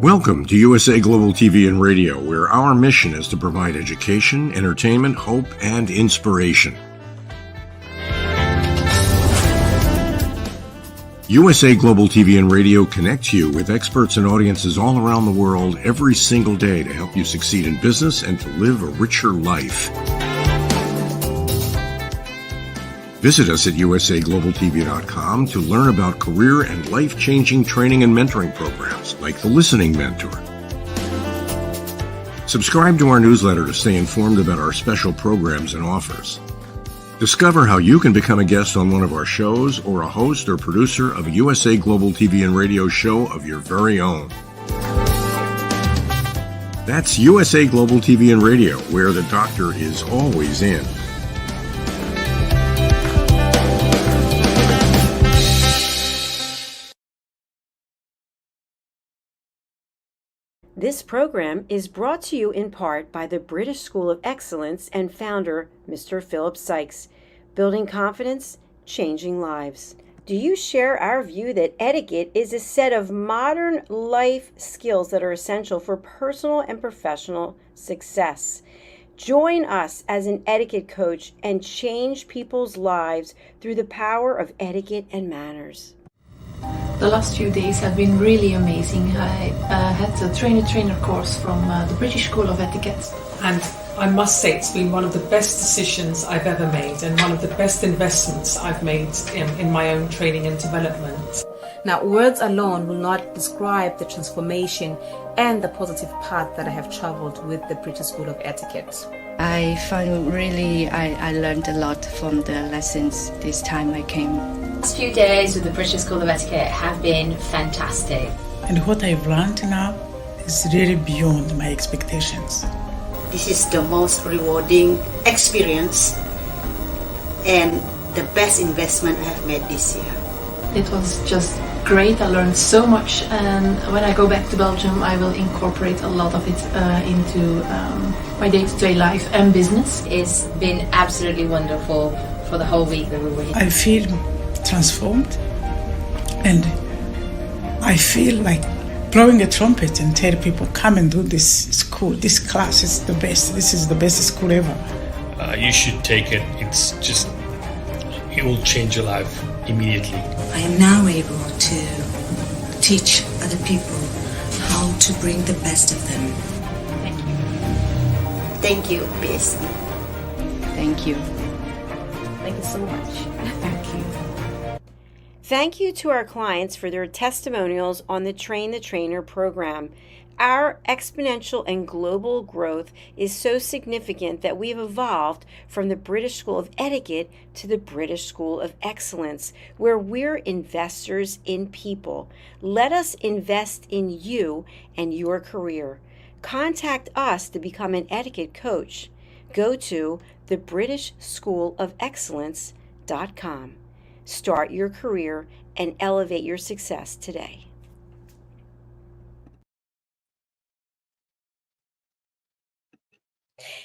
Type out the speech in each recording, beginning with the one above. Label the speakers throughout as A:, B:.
A: Welcome to USA Global TV and Radio, where our mission is to provide education, entertainment, hope, and inspiration. USA Global TV and Radio connects you with experts and audiences all around the world every single day to help you succeed in business and to live a richer life. Visit us at usaglobaltv.com to learn about career and life-changing training and mentoring programs like the Listening Mentor. Subscribe to our newsletter to stay informed about our special programs and offers. Discover how you can become a guest on one of our shows or a host or producer of a USA Global TV and Radio show of your very own. That's USA Global TV and Radio, where the doctor is always in.
B: This program is brought to you in part by the British School of Excellence and founder, Mr. Philip SYKES, building confidence, changing lives. Do you share our view that etiquette is a set of modern life skills that are essential for personal and professional success? Join us as an etiquette coach and change people's lives through the power of etiquette and manners.
C: The last few days have been really amazing. I had a trainer course from the British School of Etiquette.
D: And I must say it's been one of the best decisions I've ever made and one of the best investments I've made in my own training and development.
E: Now, words alone will not describe the transformation and the positive path that I have traveled with the British School of Etiquette.
F: I found I learned a lot from the lessons this time I came.
G: The last few days with the British School of Etiquette have been fantastic.
H: And what I've learned now is really beyond my expectations.
I: This is the most rewarding experience and the best investment I have made this year.
C: It was just great. I learned so much, and when I go back to Belgium I will incorporate a lot of it into my day-to-day life and business.
G: It's been absolutely wonderful for the whole week that we were here.
H: I feel transformed, and I feel like blowing a trumpet and tell people, come and do this school, this class is the best, this is the best school ever.
J: You should take it. It will change your life immediately.
K: I am now able to teach other people how to bring the best of them.
G: Thank you.
I: Thank you, BSc.
F: Thank you.
B: Thank you so much.
E: Thank you.
B: Thank you to our clients for their testimonials on the Train the Trainer program. Our exponential and global growth is so significant that we've evolved from the British School of Etiquette to the British School of Excellence, where we're investors in people. Let us invest in you and your career. Contact us to become an etiquette coach. Go to thebritishschoolofexcellence.com. Start your career and elevate your success today.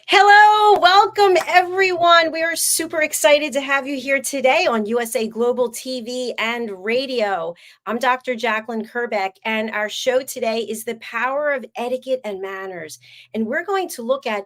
B: Hello, welcome everyone. We are super excited to have you here today on USA Global TV and Radio. I'm Dr. JACALYN KERBECK, and our show today is The Power of Etiquette and Manners. And we're going to look at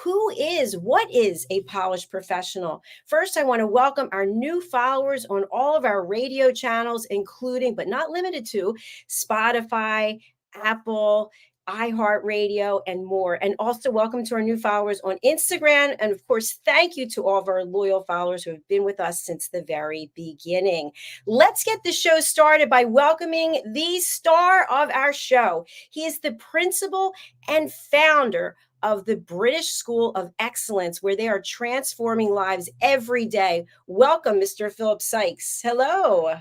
B: what is a polished professional? First, I want to welcome our new followers on all of our radio channels, including, but not limited to, Spotify, Apple, iHeartRadio, and more. And also welcome to our new followers on Instagram. And of course, thank you to all of our loyal followers who have been with us since the very beginning. Let's get the show started by welcoming the star of our show. He is the principal and founder of the British School of Excellence, where they are transforming lives every day. Welcome, Mr. Philip SYKES. Hello.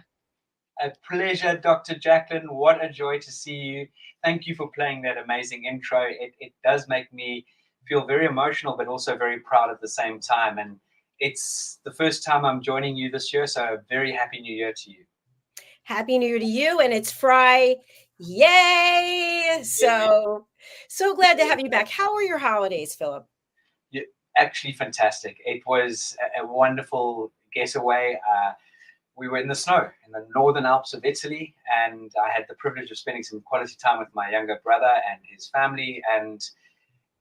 L: A pleasure, Dr. JACALYN. What a joy to see you. Thank you for playing that amazing intro. It does make me feel very emotional, but also very proud at the same time. And it's the first time I'm joining you this year, so a very happy New Year to you.
B: Happy New Year to you, and it's Friday. Yay! So glad to have you back. How were your holidays, Philip?
L: Yeah, actually fantastic. It was a wonderful getaway. we were in the snow in the northern Alps of Italy, and I had the privilege of spending some quality time with my younger brother and his family, and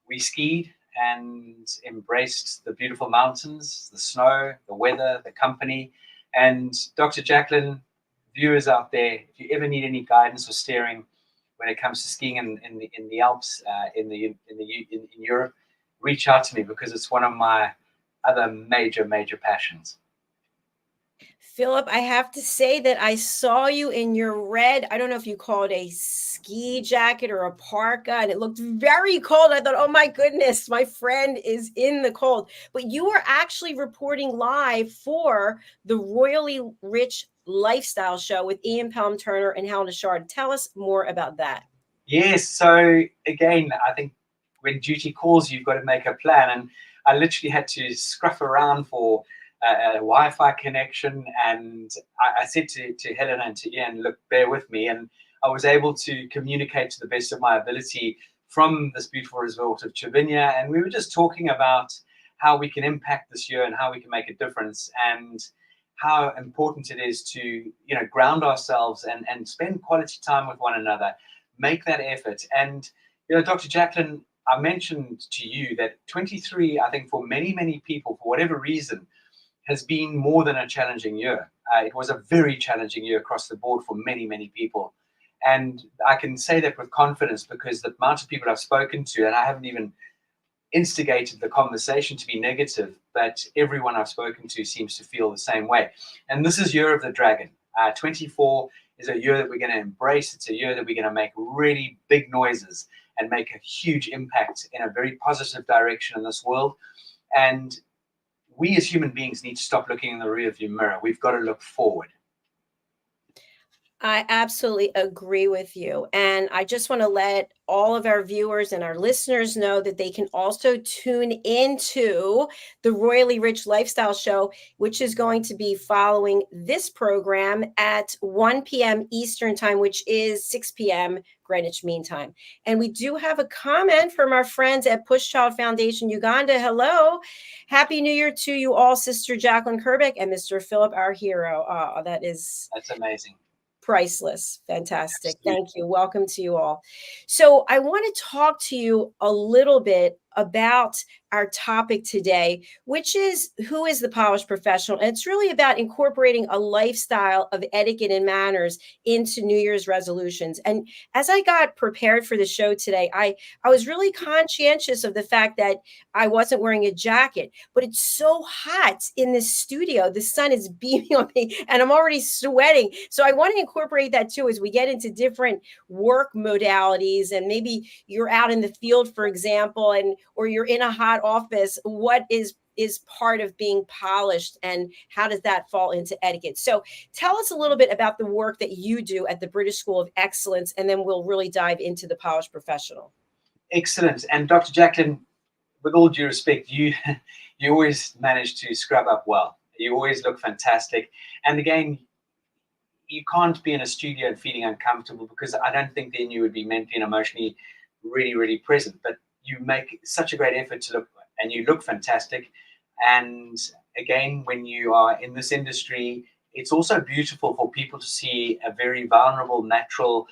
L: we skied and embraced the beautiful mountains, the snow, the weather, the company. And Dr. JACALYN, viewers out there, if you ever need any guidance or steering when it comes to skiing in the Alps, in Europe, reach out to me, because it's one of my other major passions.
B: Philip, I have to say that I saw you in your red, I don't know if you call it a ski jacket or a parka, and it looked very cold. I thought, oh my goodness, my friend is in the cold. But you were actually reporting live for the Royally Rich Lifestyle Show with Ian Palm-Turner and Helen Ashard. Tell us more about that.
L: Yes, so again, I think when duty calls, you've got to make a plan. And I literally had to scruff around for a Wi-Fi connection, and I said to Helen and to Ian, look, bear with me, and I was able to communicate to the best of my ability from this beautiful resort of Cervinia, and we were just talking about how we can impact this year and how we can make a difference, and how important it is to ground ourselves and spend quality time with one another, make that effort. And Dr. JACALYN, I mentioned to you that 23, I think for many people, for whatever reason, has been more than a challenging year. It was a very challenging year across the board for many people. And I can say that with confidence, because the amount of people I've spoken to, and I haven't even instigated the conversation to be negative, but everyone I've spoken to seems to feel the same way. And this is Year of the Dragon. 24 is a year that we're going to embrace. It's a year that we're going to make really big noises and make a huge impact in a very positive direction in this world. And we as human beings need to stop looking in the rearview mirror. We've got to look forward.
B: I absolutely agree with you. And I just want to let all of our viewers and our listeners know that they can also tune into the Royally Rich Lifestyle Show, which is going to be following this program at 1 p.m. Eastern Time, which is 6 p.m. Greenwich Mean Time. And we do have a comment from our friends at Push Child Foundation Uganda. Hello. Happy New Year to you all, Sister JACALYN KERBECK and Mr. Philip, our hero. That's
L: amazing.
B: Priceless. Fantastic. Thank you. Welcome to you all. So I want to talk to you a little bit about our topic today, which is who is the polished professional? And it's really about incorporating a lifestyle of etiquette and manners into New Year's resolutions. And as I got prepared for the show today, I was really conscientious of the fact that I wasn't wearing a jacket, but it's so hot in this studio. The sun is beaming on me and I'm already sweating. So I want to incorporate that too as we get into different work modalities, and maybe you're out in the field, for example, or you're in a hot office. What is part of being polished, and how does that fall into etiquette? So tell us a little bit about the work that you do at the British School of Excellence, and then we'll really dive into the polished professional.
L: Excellent. And Dr. JACALYN, with all due respect, you always manage to scrub up well. You always look fantastic. And again, you can't be in a studio and feeling uncomfortable, because I don't think then you would be mentally and emotionally really present. But you make such a great effort to look, and you look fantastic. And again, when you are in this industry, it's also beautiful for people to see a very vulnerable, natural,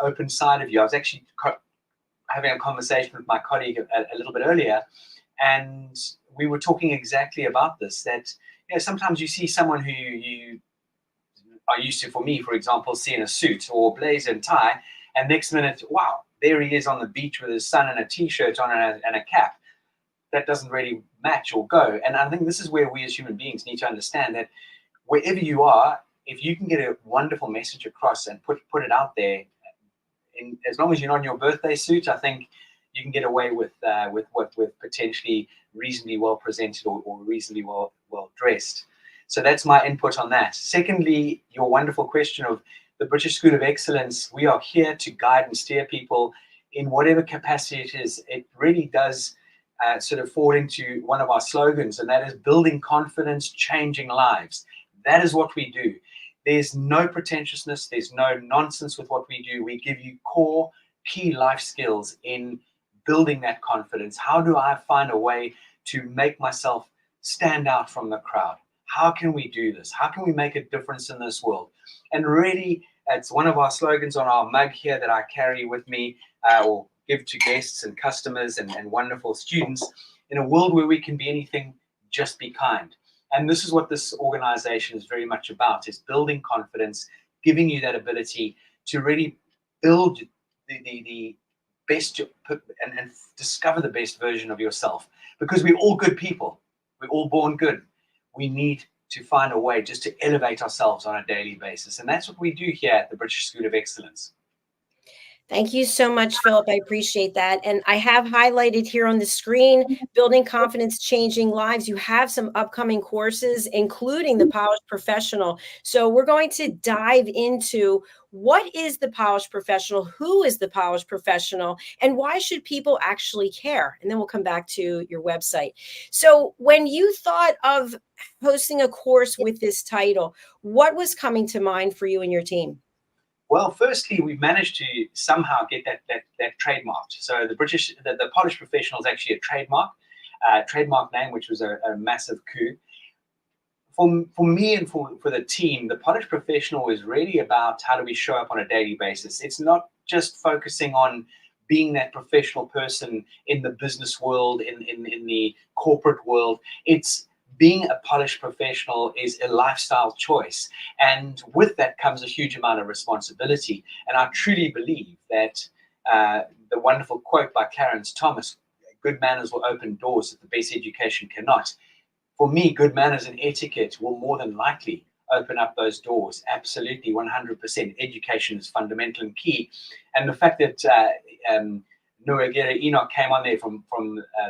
L: open side of you. I was actually having a conversation with my colleague a little bit earlier, and we were talking exactly about this, that sometimes you see someone who you are used to, for me, for example, seeing a suit or blazer and tie, and next minute, wow, there he is on the beach with his son and a t-shirt on and a cap. That doesn't really match or go. And I think this is where we as human beings need to understand that wherever you are, if you can get a wonderful message across and put it out there, as long as you're not in your birthday suit, I think you can get away with potentially reasonably well presented or reasonably well dressed. So that's my input on that. Secondly, your wonderful question of the British School of Excellence. We are here to guide and steer people in whatever capacity it is. It really does sort of fall into one of our slogans, and that is building confidence, changing lives. That is what we do. There's no pretentiousness. There's no nonsense with what we do. We give you core, key life skills in building that confidence. How do I find a way to make myself stand out from the crowd? how can we do this? How can we make a difference in this world? And really, it's one of our slogans on our mug here that I carry with me or give to guests and customers and wonderful students. In a world where we can be anything, just be kind. And this is what this organization is very much about, is building confidence, giving you that ability to really build the best and discover the best version of yourself. Because we're all good people. We're all born good. We need to find a way just to elevate ourselves on a daily basis. And that's what we do here at the British School of Excellence.
B: Thank you so much, Philip. I appreciate that. And I have highlighted here on the screen, Building Confidence, Changing Lives. You have some upcoming courses, including the Polished Professional. So we're going to dive into what is the Polished Professional, who is the Polished Professional, and why should people actually care? And then we'll come back to your website. So when you thought of hosting a course with this title, what was coming to mind for you and your team?
L: Well, firstly, we've managed to somehow get that trademarked. So the Polished Professional is actually a trademark name, which was a massive coup. For me and for the team, the Polished Professional is really about how do we show up on a daily basis. It's not just focusing on being that professional person in the business world, in the corporate world. It's being a polished professional is a lifestyle choice. And with that comes a huge amount of responsibility. And I truly believe that the wonderful quote by Clarence Thomas, good manners will open doors that the best education cannot. For me, good manners and etiquette will more than likely open up those doors. Absolutely, 100%. Education is fundamental and key. And the fact that Nuagera Enoch came on there from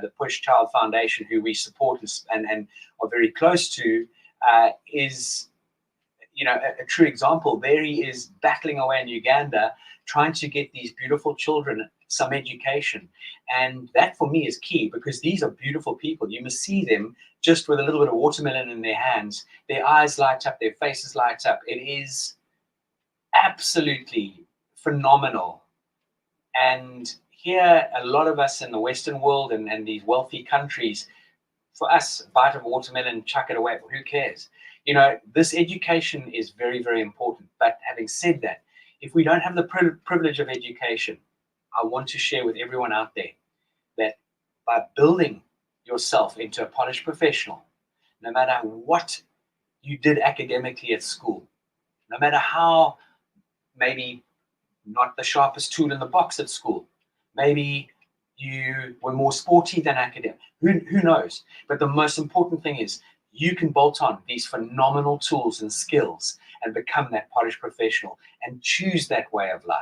L: the Push Child Foundation, who we support and are very close to, is a true example. There he is battling away in Uganda, trying to get these beautiful children some education. And that for me is key, because these are beautiful people. You must see them just with a little bit of watermelon in their hands. Their eyes light up, their faces light up. It is absolutely phenomenal. And here, a lot of us in the Western world and these wealthy countries, for us, a bite of watermelon, chuck it away. Who cares? This education is very, very important. But having said that, if we don't have the privilege of education, I want to share with everyone out there that by building yourself into a polished professional, no matter what you did academically at school, no matter how maybe not the sharpest tool in the box at school, maybe you were more sporty than academic, who knows? But the most important thing is you can bolt on these phenomenal tools and skills and become that polished professional and choose that way of life.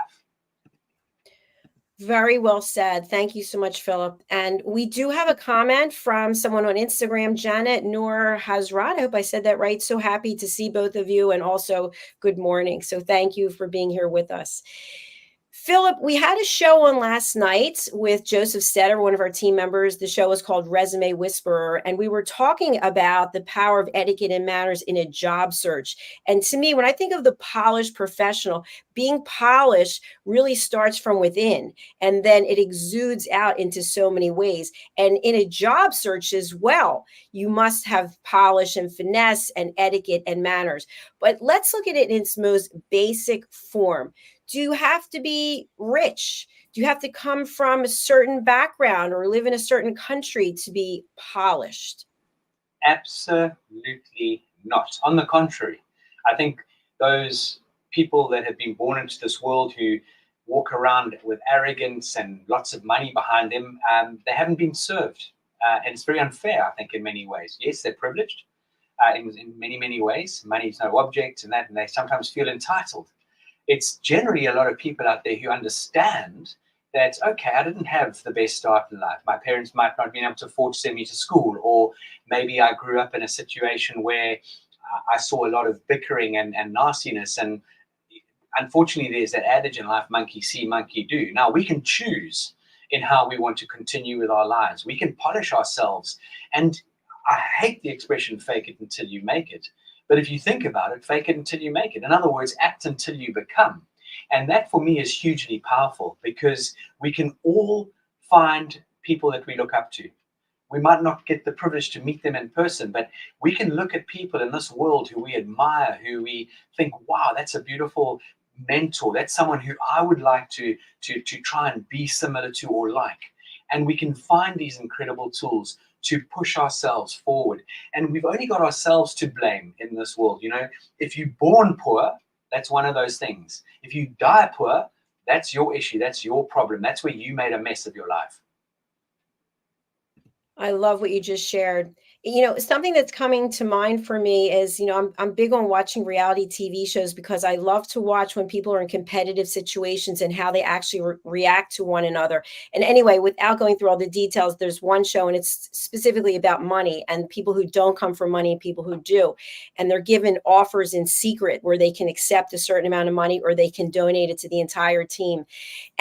B: Very well said. Thank you so much, Philip. And we do have a comment from someone on Instagram, Janet Noor Hazrat. I hope I said that right. So happy to see both of you, and also good morning. So thank you for being here with us. Philip, we had a show on last night with Joseph Stetter, one of our team members. The show was called Resume Whisperer, and we were talking about the power of etiquette and manners in a job search. And to me, when I think of the polished professional, being polished really starts from within, and then it exudes out into so many ways. And in a job search as well, you must have polish and finesse and etiquette and manners. But let's look at it in its most basic form. Do you have to be rich? Do you have to come from a certain background or live in a certain country to be polished?
L: Absolutely not. On the contrary, I think those people that have been born into this world who walk around with arrogance and lots of money behind them, they haven't been served. And it's very unfair, I think, in many ways. Yes, they're privileged in many, many ways. Money is no object and they sometimes feel entitled. It's generally a lot of people out there who understand that, okay, I didn't have the best start in life. My parents might not have been able to afford to send me to school, or maybe I grew up in a situation where I saw a lot of bickering and nastiness. And unfortunately, there's that adage in life, monkey see, monkey do. Now, we can choose in how we want to continue with our lives. We can polish ourselves. And I hate the expression, fake it until you make it. But if you think about it, fake it until you make it. In other words, act until you become. And that for me is hugely powerful, because we can all find people that we look up to. We might not get the privilege to meet them in person, but we can look at people in this world who we admire, who we think, wow, that's a beautiful mentor. That's someone who I would like to try and be similar to or like. And we can find these incredible tools to push ourselves forward. And we've only got ourselves to blame in this world. You know, if you're born poor, that's one of those things. If you die poor, that's your issue. That's your problem. That's where you made a mess of your life.
B: I love what you just shared. You know, something that's coming to mind for me is, you know, I'm big on watching reality TV shows because I love to watch when people are in competitive situations and how they actually react to one another. And anyway, without going through all the details, there's one show and it's specifically about money and people who don't come from money and people who do. And they're given offers in secret where they can accept a certain amount of money or they can donate it to the entire team.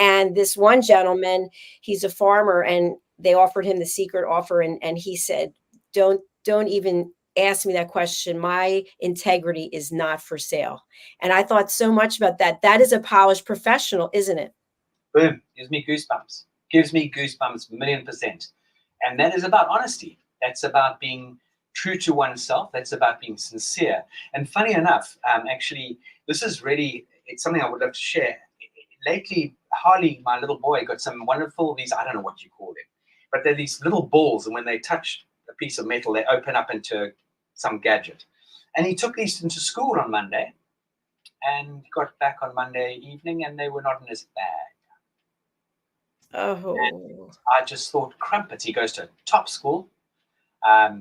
B: And this one gentleman, he's a farmer, and they offered him the secret offer, and he said, don't even ask me that question. My integrity is not for sale. And I thought so much about that. That is a polished professional, isn't it?
L: Boom, gives me goosebumps. Gives me goosebumps, 1,000,000%. And that is about honesty. That's about being true to oneself. That's about being sincere. And funny enough, actually, this is really, it's something I would love to share. Lately, Harley, my little boy, got some wonderful, these, I don't know what you call them, but they're these little balls, and when they touch a piece of metal, they open up into some gadget. And he took these into school on Monday and got back on Monday evening, and they were not in his bag.
B: Oh.
L: And I just thought, crumpets, he goes to a top school,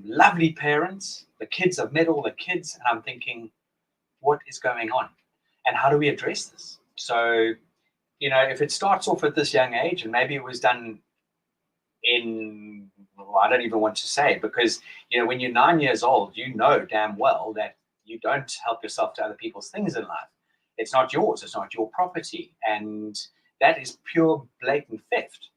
L: lovely parents, the kids, I've met all the kids, and I'm thinking, what is going on? And how do we address this? So, you know, if it starts off at this young age, and maybe it was done in, well, I don't even want to say, because, you know, when you're 9 years old, you know damn well that you don't help yourself to other people's things in life. It's not yours. It's not your property. And that is pure blatant theft.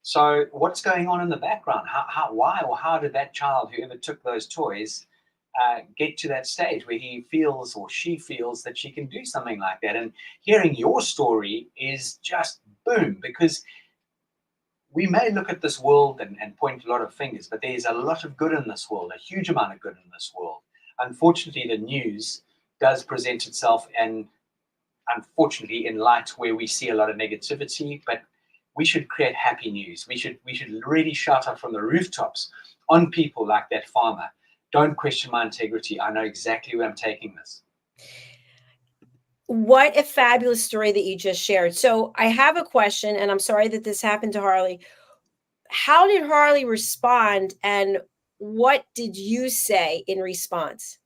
L: So what's going on in the background? Why or how did that child, whoever took those toys, get to that stage where he feels or she feels that she can do something like that? And hearing your story is just boom, because we may look at this world and point a lot of fingers, but there's a lot of good in this world, a huge amount of good in this world. Unfortunately, the news does present itself, and unfortunately, in light where we see a lot of negativity, but we should create happy news. We should really shout out from the rooftops on people like that farmer. Don't question my integrity. I know exactly where I'm taking this.
B: What a fabulous story that you just shared. So I have a question, and I'm sorry that this happened to Harley. How did Harley respond, and what did you say in response?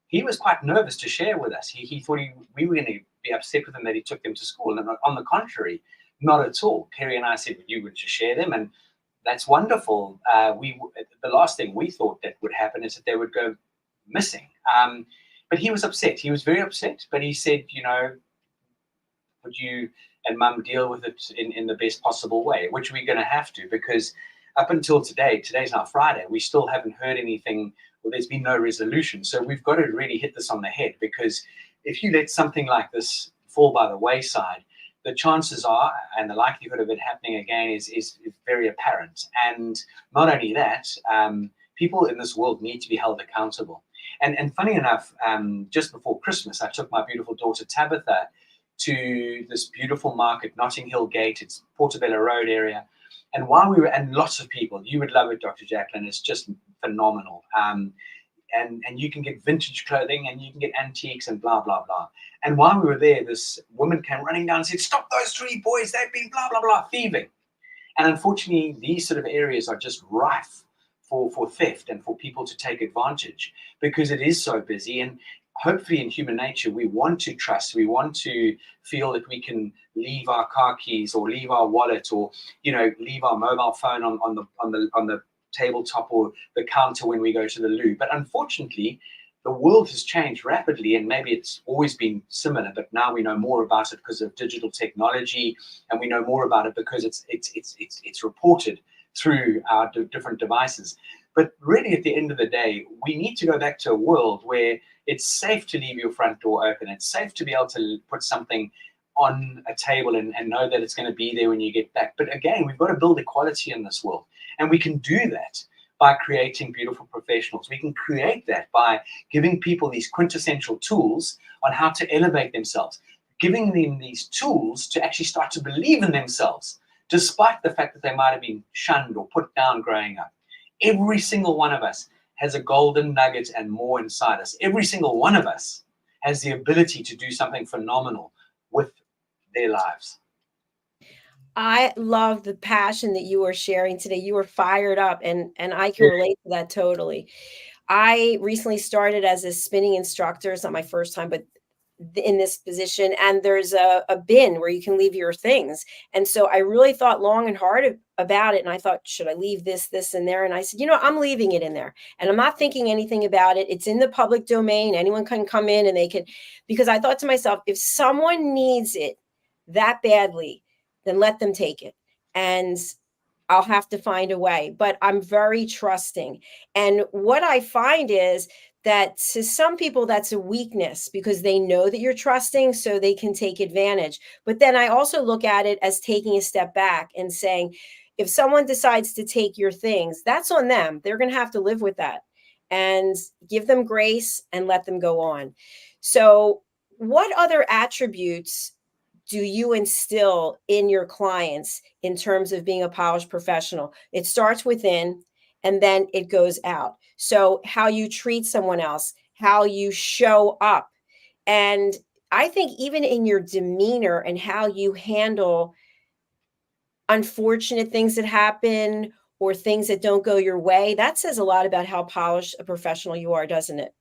L: He was quite nervous to share with us. He thought we were going to be upset with him that he took them to school. And on the contrary, not at all. Kerry and I said, you would just share them, and that's wonderful. The last thing we thought that would happen is that they would go missing. But he was upset. He was very upset. But he said, you know, would you and Mum deal with it in the best possible way, which we're going to have to, because up until today's now Friday, we still haven't heard anything, or there's been no resolution. So we've got to really hit this on the head, because if you let something like this fall by the wayside, the chances are, and the likelihood of it happening again is very apparent. And not only that, people in this world need to be held accountable. And funny enough, just before Christmas, I took my beautiful daughter Tabitha to this beautiful market, Notting Hill Gate. It's Portobello Road area. And while we were, and lots of people, you would love it, Dr. JACALYN. It's just phenomenal. And you can get vintage clothing, and you can get antiques and blah, blah, blah. And while we were there, this woman came running down and said, stop those three boys, they've been blah, blah, blah, thieving. And unfortunately, these sort of areas are just rife for theft and for people to take advantage, because it is so busy. And hopefully in human nature, we want to trust, we want to feel that we can leave our car keys or leave our wallet, or, you know, leave our mobile phone on the tabletop or the counter when we go to the loo. But unfortunately, the world has changed rapidly, and maybe it's always been similar, but now we know more about it because of digital technology, and we know more about it because it's reported through our different devices. But really, at the end of the day, we need to go back to a world where it's safe to leave your front door open. It's safe to be able to put something on a table and know that it's going to be there when you get back. But again, we've got to build equality in this world, and we can do that by creating beautiful professionals. We can create that by giving people these quintessential tools on how to elevate themselves, giving them these tools to actually start to believe in themselves, despite the fact that they might have been shunned or put down growing up. Every single one of us has a golden nugget and more inside us. Every single one of us has the ability to do something phenomenal with their lives.
B: I love the passion that you are sharing today. You are fired up, and I can relate to that totally. I recently started as a spinning instructor. It's not my first time, but in this position, and there's a bin where you can leave your things. And so I really thought long and hard about it. And I thought, should I leave this in there? And I said, I'm leaving it in there, and I'm not thinking anything about it. It's in the public domain. Anyone can come in and they can, because I thought to myself, if someone needs it that badly, then let them take it. And I'll have to find a way, but I'm very trusting. And what I find is that to some people, that's a weakness because they know that you're trusting, so they can take advantage. But then I also look at it as taking a step back and saying, if someone decides to take your things, that's on them. They're going to have to live with that, and give them grace and let them go on. So what other attributes do you instill in your clients in terms of being a polished professional? It starts within, and then it goes out. So how you treat someone else, how you show up. And I think even in your demeanor and how you handle unfortunate things that happen or things that don't go your way, that says a lot about how polished a professional you are, doesn't it?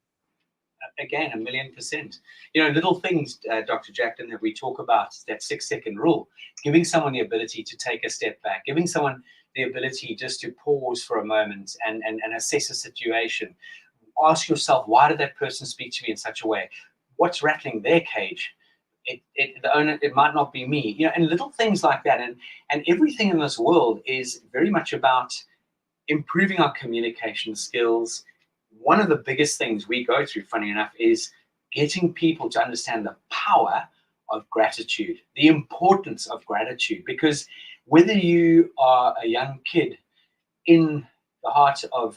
L: Again, 1,000,000%. Little things, Dr. Jacqueline, that we talk about, that 6-second rule, giving someone the ability to take a step back, giving someone the ability just to pause for a moment and assess a situation. Ask yourself, why did that person speak to me in such a way? What's rattling their cage? It might not be me, and little things like that. And everything in this world is very much about improving our communication skills. One of the biggest things we go through, funny enough, is getting people to understand the power of gratitude, the importance of gratitude. Because whether you are a young kid in the heart of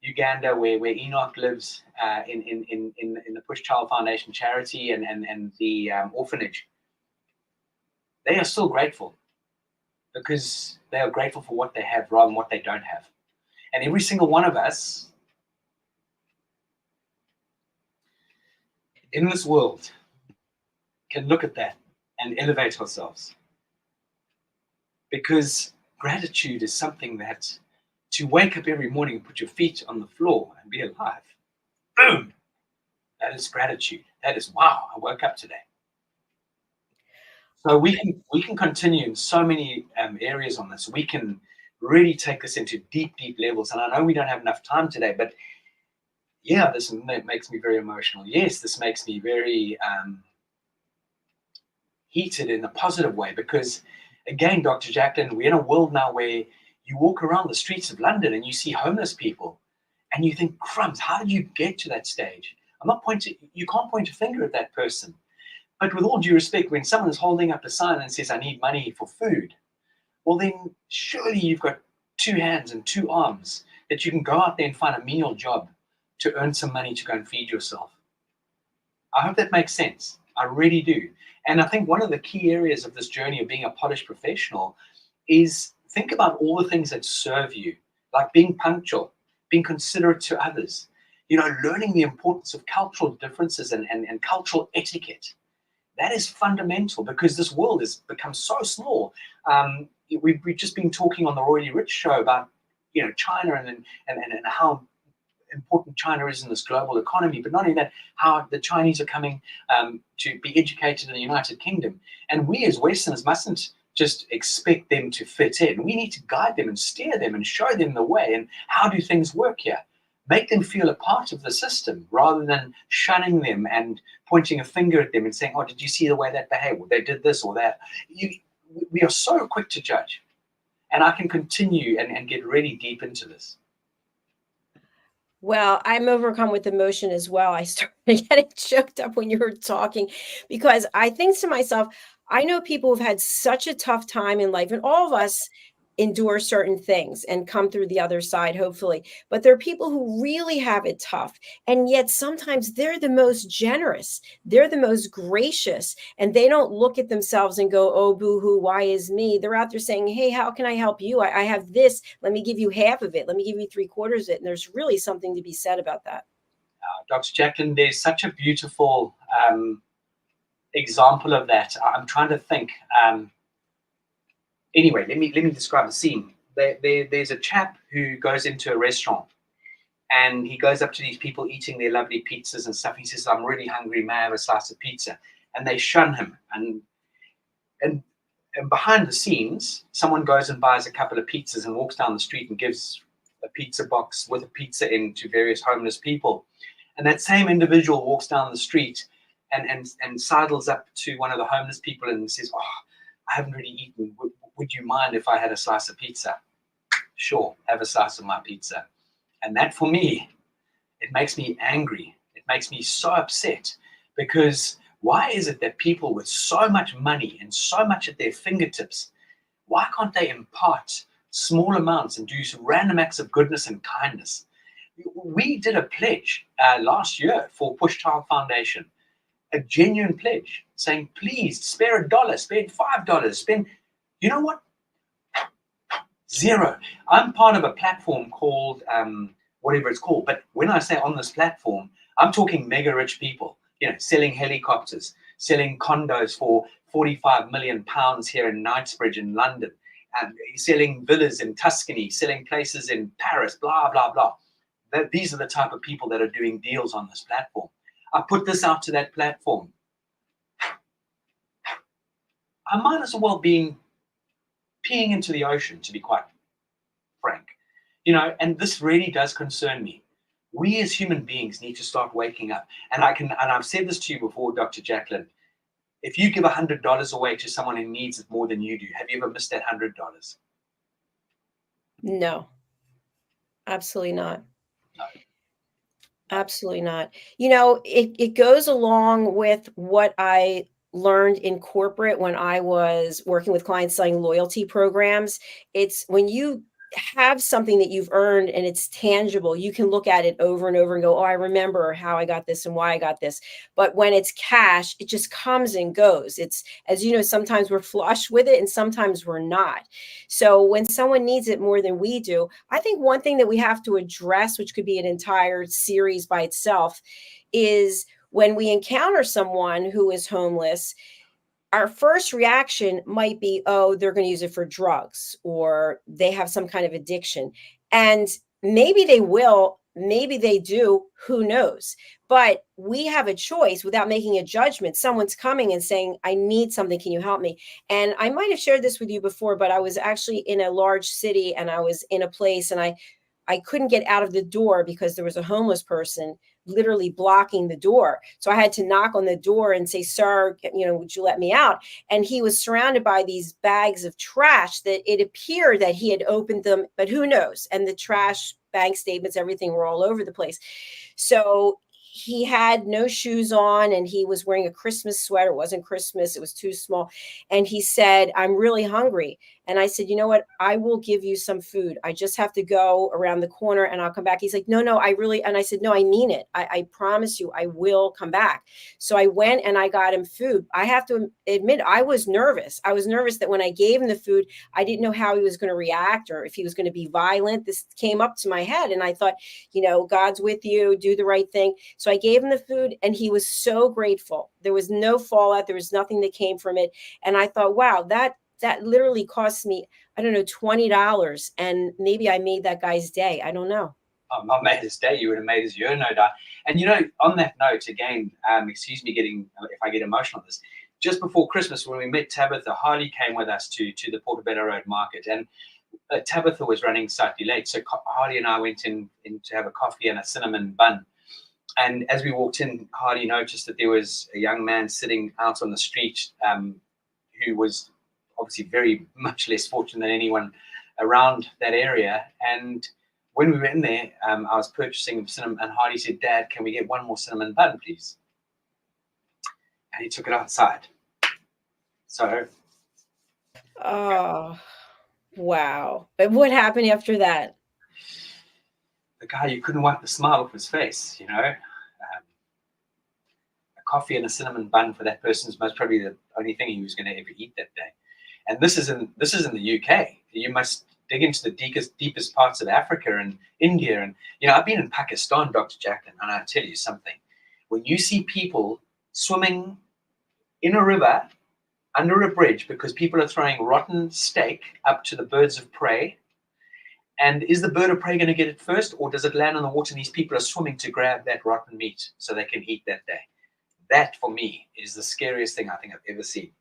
L: Uganda, where Enoch lives, in the Push Child Foundation charity and the orphanage, they are still grateful because they are grateful for what they have rather than what they don't have. And every single one of us in this world can look at that and elevate ourselves, because gratitude is something that, to wake up every morning and put your feet on the floor and be alive, boom, that is gratitude. That is, wow, I woke up today. So we can continue in so many areas on this. We can really take this into deep levels, and I know we don't have enough time today, but yeah, this makes me very emotional. Yes, this makes me very heated in a positive way, because again, Dr. Jacqueline, we're in a world now where you walk around the streets of London and you see homeless people and you think, crumbs, how did you get to that stage? You can't point a finger at that person. But with all due respect, when someone is holding up a sign and says, I need money for food, well then surely you've got 2 hands and 2 arms that you can go out there and find a menial job to earn some money to go and feed yourself. I hope that makes sense. I really do. And I think one of the key areas of this journey of being a polished professional is think about all the things that serve you, like being punctual, being considerate to others, learning the importance of cultural differences and cultural etiquette. That is fundamental, because this world has become so small. We've just been talking on the Royally Rich show about China and how important China is in this global economy, but not only that, how the Chinese are coming to be educated in the United Kingdom. And we as Westerners mustn't just expect them to fit in. We need to guide them and steer them and show them the way and how do things work here. Make them feel a part of the system rather than shunning them and pointing a finger at them and saying, oh, did you see the way that behaved? Well, they did this or that. We are so quick to judge. And I can continue and get really deep into this.
B: Well, I'm overcome with emotion as well. I started getting choked up when you were talking, because I think to myself, I know people who've had such a tough time in life, and all of us endure certain things and come through the other side, hopefully. But there are people who really have it tough. And yet sometimes they're the most generous. They're the most gracious. And they don't look at themselves and go, oh, boo-hoo, why is me? They're out there saying, hey, how can I help you? I have this. Let me give you half of it. Let me give you 3/4 of it. And there's really something to be said about that.
L: Dr. Jacqueline, there's such a beautiful example of that. I'm trying to think. Anyway, let me describe the scene. There's a chap who goes into a restaurant, and he goes up to these people eating their lovely pizzas and stuff. He says, I'm really hungry, may I have a slice of pizza? And they shun him. And behind the scenes, someone goes and buys a couple of pizzas and walks down the street and gives a pizza box with a pizza in to various homeless people. And that same individual walks down the street and sidles up to one of the homeless people and says, oh, I haven't really eaten. Would you mind if I had a slice of pizza? Sure, have a slice of my pizza. And that, for me, it makes me angry. It makes me so upset, because why is it that people with so much money and so much at their fingertips, why can't they impart small amounts and do some random acts of goodness and kindness? We did a pledge last year for Push Child Foundation, a genuine pledge saying, please spare $1, spend $5, spend, you know what? Zero. I'm part of a platform called whatever it's called. But when I say on this platform, I'm talking mega rich people, selling helicopters, selling condos for £45 million here in Knightsbridge in London, and selling villas in Tuscany, selling places in Paris, blah, blah, blah. These are the type of people that are doing deals on this platform. I put this out to that platform. I might as well be peeing into the ocean, to be quite frank. And this really does concern me. We as human beings need to start waking up. And I've said this to you before, Dr. Jacqueline. If you give $100 away to someone who needs it more than you do, have you ever missed that $100?
B: No, absolutely not.
L: No.
B: Absolutely not. It goes along with what I learned in corporate when I was working with clients selling loyalty programs. It's when you have something that you've earned and it's tangible, you can look at it over and over and go, oh, I remember how I got this and why I got this. But when it's cash, it just comes and goes. It's, as you know, sometimes we're flush with it and sometimes we're not. So when someone needs it more than we do, I think one thing that we have to address, which could be an entire series by itself, is when we encounter someone who is homeless, our first reaction might be, oh, they're going to use it for drugs, or they have some kind of addiction. And maybe they will, maybe they do, who knows? But we have a choice without making a judgment. Someone's coming and saying, I need something. Can you help me? And I might have shared this with you before, but I was actually in a large city and I was in a place and I couldn't get out of the door because there was a homeless person literally blocking the door. So I had to knock on the door and say, sir, would you let me out? And he was surrounded by these bags of trash that it appeared that he had opened them, but who knows? And the trash, bank statements, everything were all over the place. So he had no shoes on and he was wearing a Christmas sweater. It wasn't Christmas. It was too small. And he said, I'm really hungry. And I said, you know what? I will give you some food. I just have to go around the corner and I'll come back. He's like, no, and I said, no, I mean it. I promise you, I will come back. So I went and I got him food. I have to admit, I was nervous. I was nervous that when I gave him the food, I didn't know how he was going to react or if he was going to be violent. This came up to my head and I thought, God's with you, do the right thing. So I gave him the food and he was so grateful. There was no fallout. There was nothing that came from it. And I thought, wow, that literally cost me, I don't know, $20. And maybe I made that guy's day. I don't know.
L: I made his day. You would have made his year, no doubt. And on that note, again, excuse me if I get emotional on this, just before Christmas, when we met Tabitha, Harley came with us to the Portobello Road Market. And Tabitha was running slightly late. So Harley and I went in to have a coffee and a cinnamon bun. And as we walked in, Harley noticed that there was a young man sitting out on the street who was obviously very much less fortunate than anyone around that area. And when we were in there, I was purchasing cinnamon, and Harley said, Dad, can we get one more cinnamon bun, please? And he took it outside. So,
B: Wow. But what happened after that?
L: The guy, you couldn't wipe the smile off his face, you know. A coffee and a cinnamon bun for that person is most probably the only thing he was going to ever eat that day. And this is in the UK. You must dig into the deepest parts of Africa and India. And, you know, I've been in Pakistan, Dr. JACALYN, and I'll tell you something. When you see people swimming in a river under a bridge because people are throwing rotten steak up to the birds of prey, and is the bird of prey going to get it first, or does it land on the water and these people are swimming to grab that rotten meat so they can eat that day? That, for me, is the scariest thing I think I've ever seen.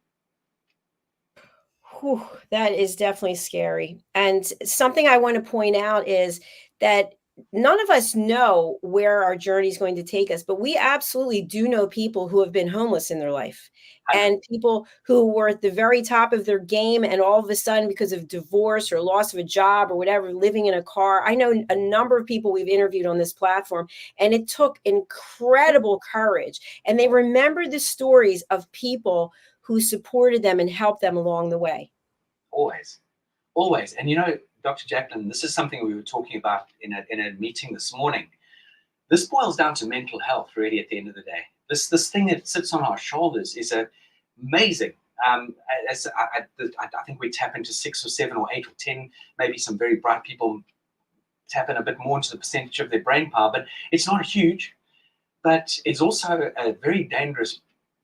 B: Whew, that is definitely scary. And something I want to point out is that none of us know where our journey is going to take us, but we absolutely do know people who have been homeless in their life and people who were at the very top of their game. And all of a sudden, because of divorce or loss of a job or whatever, living in a car. I know a number of people we've interviewed on this platform, and it took incredible courage. And they remember the stories of people who supported them and helped them along the way.
L: Always, always. And you know, Dr. JACALYN, this is something we were talking about in a meeting this morning. This boils down to mental health, really, at the end of the day. This thing that sits on our shoulders is amazing. I think we tap into 6 or 7 or 8 or 10, maybe some very bright people tap in a bit more into the percentage of their brain power, but it's not huge. But it's also a very dangerous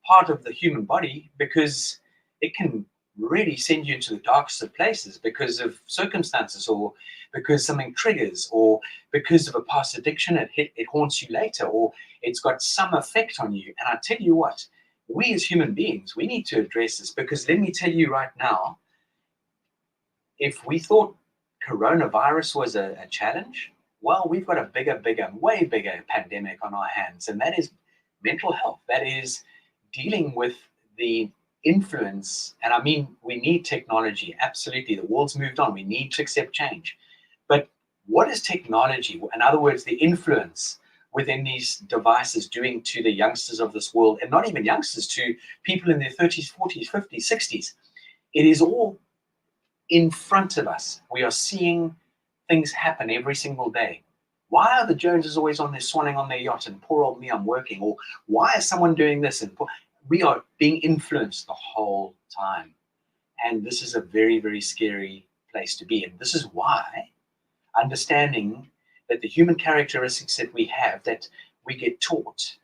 L: part of the human body because it can really send you into the darkest of places because of circumstances, or because something triggers, or because of a past addiction, it haunts you later, or it's got some effect on you. And I tell you what, we as human beings, we need to address this, because let me tell you right now, if we thought coronavirus was a challenge, well, we've got a bigger, way bigger pandemic on our hands, and that is mental health. That is dealing with the influence. And I mean, we need technology. Absolutely. The world's moved on. We need to accept change. But what is technology? In other words, the influence within these devices doing to the youngsters of this world, and not even youngsters, to people in their 30s, 40s, 50s, 60s. It is all in front of us. We are seeing things happen every single day. Why are the Joneses always on there swanning on their yacht, and poor old me, I'm working? Or why is someone doing this? And we are being influenced the whole time. And this is a very, very scary place to be. And this is why understanding that the human characteristics that we have, that we get taught,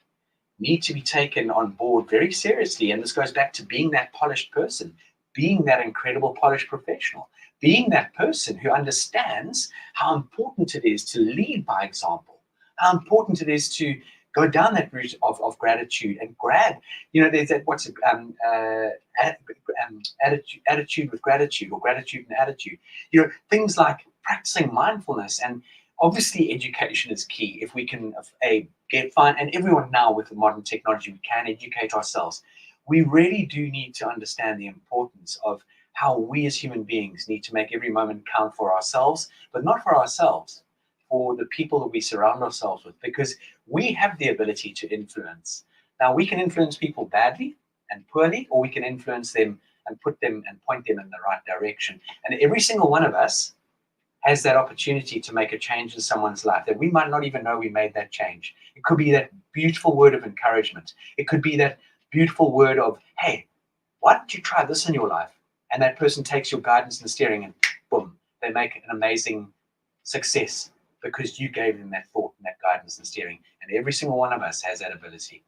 L: need to be taken on board very seriously. And this goes back to being that polished person, being that incredible polished professional, being that person who understands how important it is to lead by example, how important it is to go down that route of gratitude and grab, you know, there's that, attitude with gratitude, or gratitude and attitude. You know, things like practicing mindfulness. And obviously education is key. If we can find, and everyone now with the modern technology, we can educate ourselves. We really do need to understand the importance of how we as human beings need to make every moment count for ourselves, but not for ourselves, for the people that we surround ourselves with, because we have the ability to influence. Now, we can influence people badly and poorly, or we can influence them and put them and point them in the right direction. And every single one of us has that opportunity to make a change in someone's life that we might not even know we made that change. It could be that beautiful word of encouragement. It could be that beautiful word of, hey, why don't you try this in your life? And that person takes your guidance and steering, and boom, they make an amazing success because you gave them that thought and that guidance and steering. And every single one of us has that ability.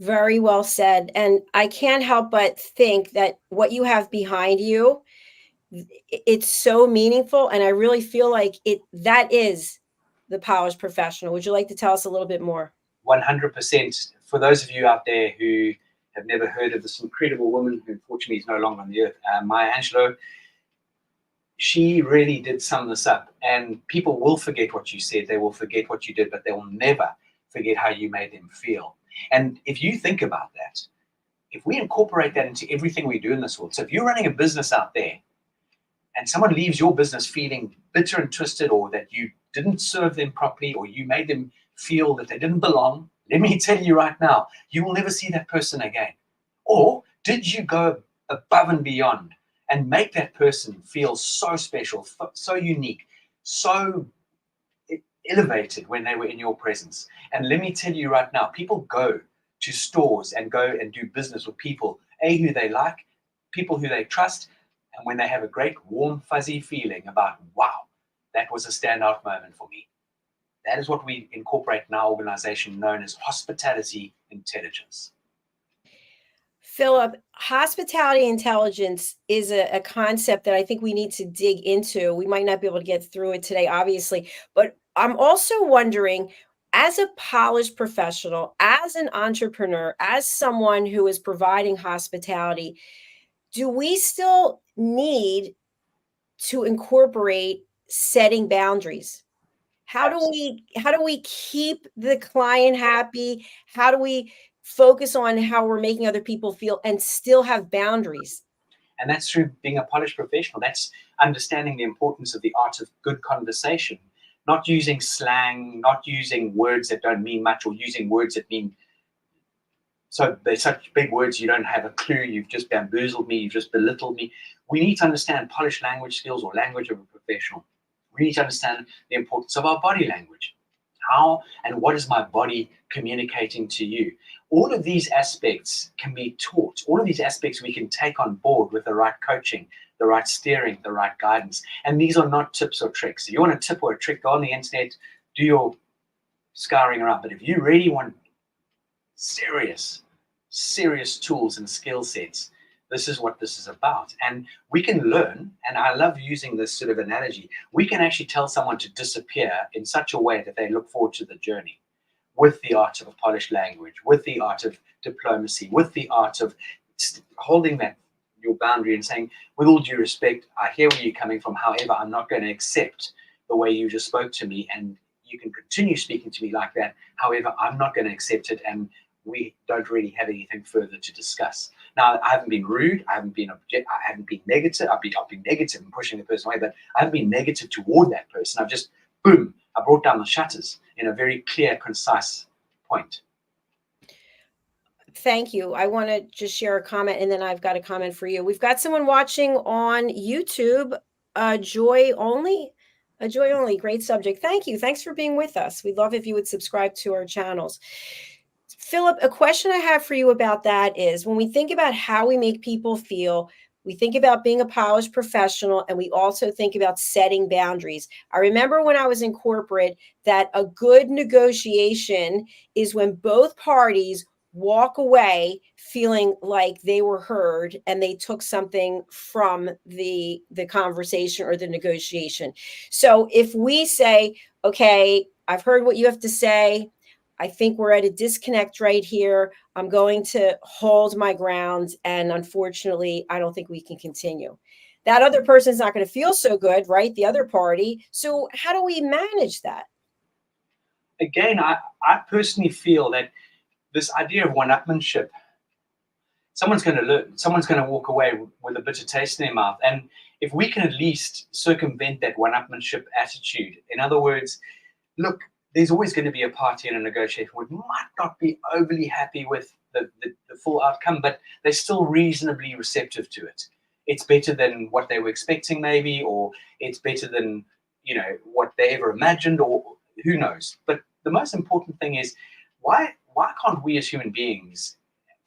B: Very well said. And I can't help but think that what you have behind you, it's so meaningful. And I really feel like that is the polished professional. Would you like to tell us a little bit more?
L: 100%. For those of you out there who have never heard of this incredible woman who unfortunately is no longer on the earth, Maya Angelou, she really did sum this up. And people will forget what you said, they will forget what you did, but they will never forget how you made them feel. And if you think about that, if we incorporate that into everything we do in this world, so if you're running a business out there and someone leaves your business feeling bitter and twisted, or that you didn't serve them properly, or you made them feel that they didn't belong, let me tell you right now, you will never see that person again. Or did you go above and beyond and make that person feel so special, so unique, so elevated when they were in your presence. And let me tell you right now, people go to stores and go and do business with people, who they like, people who they trust, and when they have a great warm, fuzzy feeling about, wow, that was a standout moment for me. That is what we incorporate in our organization, known as hospitality intelligence.
B: Philip, hospitality intelligence is a concept that I think we need to dig into. We might not be able to get through it today, obviously, but I'm also wondering, as a polished professional, as an entrepreneur, as someone who is providing hospitality, do we still need to incorporate setting boundaries? How do we keep the client happy? How do we focus on how we're making other people feel and still have boundaries?
L: And that's through being a polished professional. That's understanding the importance of the art of good conversation, not using slang, not using words that don't mean much, or using words that mean, so they're such big words you don't have a clue. You've just bamboozled me. You've just belittled me. We need to understand polished language skills, or language of a professional. We need to understand the importance of our body language. How and what is my body communicating to you? All of these aspects can be taught. All of these aspects we can take on board with the right coaching, the right steering, the right guidance. And these are not tips or tricks. If you want a tip or a trick, go on the internet, do your scouring around. But if you really want serious tools and skill sets, this is what this is about. And we can learn, and I love using this sort of analogy, we can actually tell someone to disappear in such a way that they look forward to the journey, with the art of a polished language, with the art of diplomacy, with the art of holding that your boundary and saying, with all due respect, I hear where you're coming from. However, I'm not going to accept the way you just spoke to me, and you can continue speaking to me like that. However, I'm not going to accept it, and we don't really have anything further to discuss. Now, I haven't been rude. I haven't been negative. I've been negative and pushing the person away, but I haven't been negative toward that person. I've just, boom, I brought down the shutters in a very clear, concise point.
B: Thank you. I want to just share a comment, and then I've got a comment for you. We've got someone watching on YouTube, Joy Only. A Joy Only, great subject. Thank you. Thanks for being with us. We'd love if you would subscribe to our channels. Philip, a question I have for you about that is, when we think about how we make people feel, we think about being a polished professional, and we also think about setting boundaries. I remember when I was in corporate that a good negotiation is when both parties walk away feeling like they were heard and they took something from the conversation or the negotiation. So if we say, okay, I've heard what you have to say, I think we're at a disconnect right here, I'm going to hold my ground, and unfortunately, I don't think we can continue. That other person's not going to feel so good, right? The other party. So how do we manage that?
L: Again, I personally feel that this idea of one-upmanship, someone's going to learn, someone's going to walk away with a bitter taste in their mouth. And if we can at least circumvent that one-upmanship attitude, in other words, look, there's always going to be a party in a negotiation who might not be overly happy with the full outcome, but they're still reasonably receptive to it. It's better than what they were expecting, maybe, or it's better than, what they ever imagined, or who knows. But the most important thing is, why can't we as human beings